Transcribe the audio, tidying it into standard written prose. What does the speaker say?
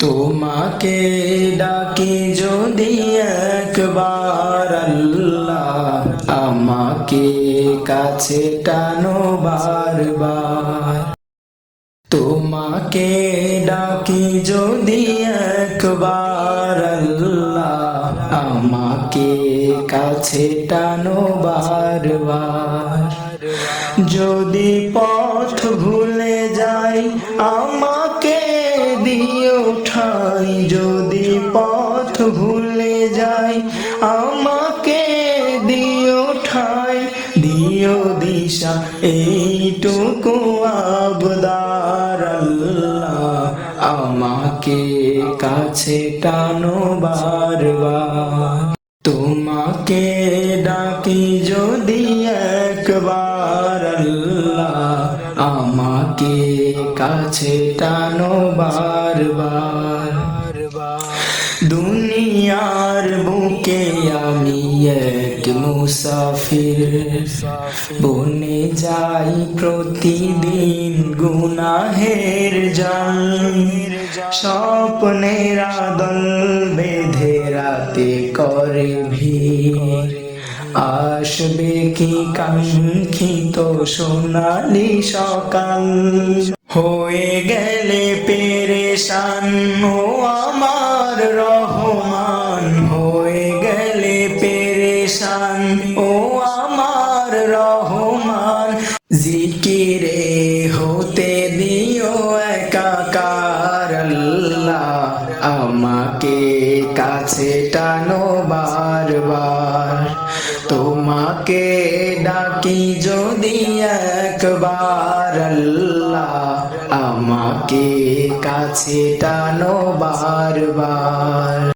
তোমাকে ডাকি যদি একবার আল্লাহ, আমাকে কাছে টানো বারবার। তোমাকে ডাকি যদি একবার আল্লাহ, আমাকে কাছে টানো বারবার। যদি পথ ভুলে যাই আমাকে দিও ঠাই, যদি পথ ভুলে যাই আমাকে দিও ঠাই। দিও দিশা এইটুকু আবদার আল্লাহ, আমাকে কাছে টানো বারবার। তোমাকে ডাকি যদি একবার আল্লাহ, আমাকে কাছে টানো বারবার। দুনিয়ার বুকে আমি এক মুসাফির, বনে যাই প্রতিদিন গুনাহের জাল। স্বপ্নের আদল বেঁধে রাতে করে ভিড়, আসবে কি কাঙ্ক্ষিত সোনালি সকাল। হয়ে গেলে পেরেশান ও আমার রহমান, হয়ে গেলে পেরেশান ও আমার রহমান। জিকিরে হতে দিও একাকার আল্লাহ, আমাকে কাছে টানো বারবার। তোমাকে ডাকি যদি একবার আল্লাহ, আমাকে কাছে টানো বারবার।